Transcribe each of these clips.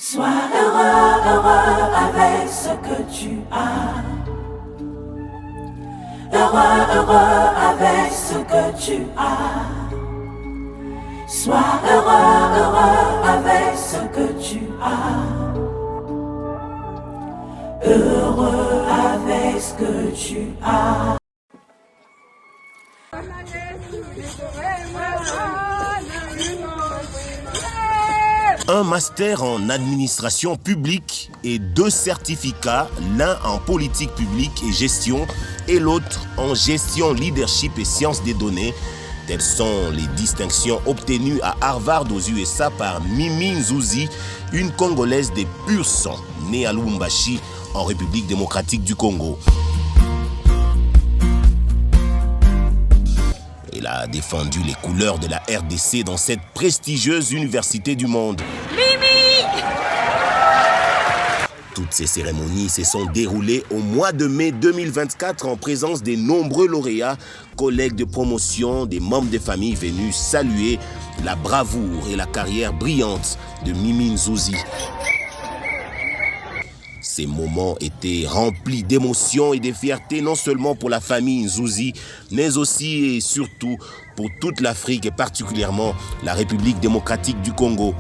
Sois heureux, heureux avec ce que tu as. Heureux, heureux avec ce que tu as. Sois heureux, heureux avec ce que tu as. Heureux avec ce que tu as. Un master en administration publique et 2 certificats, l'un en politique publique et gestion et l'autre en gestion, leadership et sciences des données. Telles sont les distinctions obtenues à Harvard aux USA par Mimi Nzuzi, une Congolaise des pur sang, née à Lubumbashi, en République démocratique du Congo. Elle a défendu les couleurs de la RDC dans cette prestigieuse université du monde. Mimi! Toutes ces cérémonies se sont déroulées au mois de mai 2024 en présence des nombreux lauréats, collègues de promotion, des membres des familles venus saluer la bravoure et la carrière brillante de Mimi Nzuzi. Ces moments étaient remplis d'émotions et de fierté, non seulement pour la famille Nzuzi, mais aussi et surtout pour toute l'Afrique et particulièrement la République démocratique du Congo.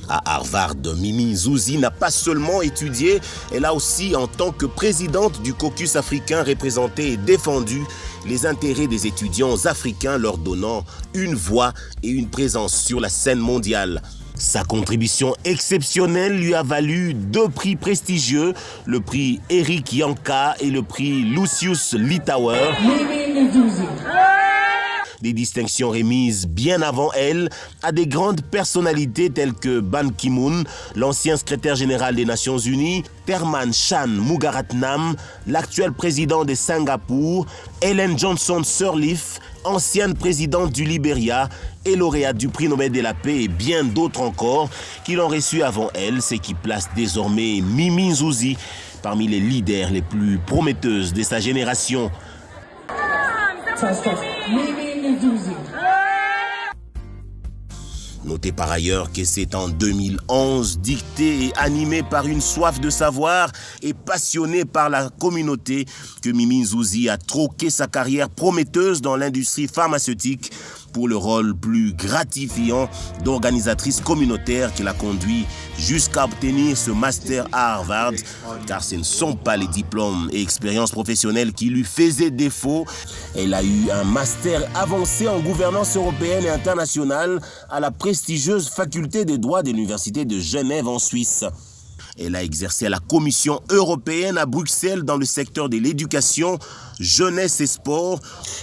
À Harvard, Mimi Nzuzi n'a pas seulement étudié, elle a aussi, en tant que présidente du caucus africain, représenté et défendu les intérêts des étudiants africains, leur donnant une voix et une présence sur la scène mondiale. Sa contribution exceptionnelle lui a valu 2 prix prestigieux, le prix Eric Yanka et le prix Lucius Littauer. Des distinctions remises bien avant elle à des grandes personnalités telles que Ban Ki-moon, l'ancien secrétaire général des Nations Unies, Thurman Chan Mugaratnam, l'actuel président de Singapour, Ellen Johnson Sirleaf, ancienne présidente du Libéria et lauréate du prix Nobel de la paix et bien d'autres encore qui l'ont reçu avant elle, ce qui place désormais Mimi Nzuzi parmi les leaders les plus prometteuses de sa génération. Notez par ailleurs que c'est en 2011, dicté et animé par une soif de savoir et passionné par la communauté, que Mimi Nzuzi a troqué sa carrière prometteuse dans l'industrie pharmaceutique pour le rôle plus gratifiant d'organisatrice communautaire qui l'a conduit jusqu'à obtenir ce master à Harvard, car ce ne sont pas les diplômes et expériences professionnelles qui lui faisaient défaut. Elle a eu un master avancé en gouvernance européenne et internationale à la prestigieuse faculté des droits de l'Université de Genève en Suisse. Elle a exercé à la Commission européenne à Bruxelles dans le secteur de l'éducation, jeunesse et sport.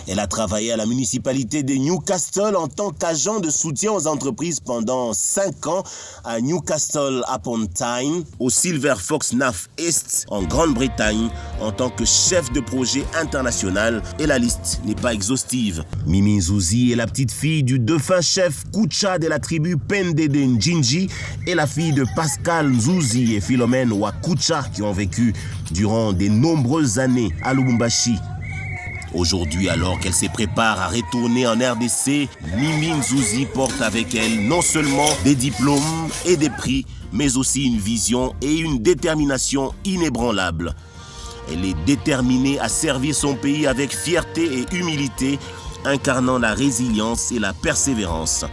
Elle a travaillé à la municipalité de Newcastle en tant qu'agent de soutien aux entreprises pendant 5 ans à Newcastle upon Tyne, au Silver Fox NAF East en Grande-Bretagne en tant que chef de projet international, et la liste n'est pas exhaustive. Mimi Nzuzi est la petite fille du défunt chef Kucha de la tribu Pendede Njinji et la fille de Pascal Nzuzi et Philomène Wakucha qui ont vécu durant de nombreuses années à Lubumbashi. Aujourd'hui, alors qu'elle se prépare à retourner en RDC, Mimi Nzuzi porte avec elle non seulement des diplômes et des prix, mais aussi une vision et une détermination inébranlables. Elle est déterminée à servir son pays avec fierté et humilité, incarnant la résilience et la persévérance.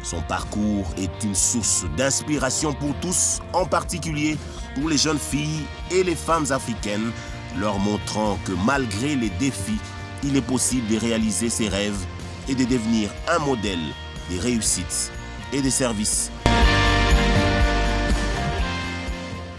Son parcours est une source d'inspiration pour tous, en particulier pour les jeunes filles et les femmes africaines, leur montrant que malgré les défis, il est possible de réaliser ses rêves et de devenir un modèle de réussite et de service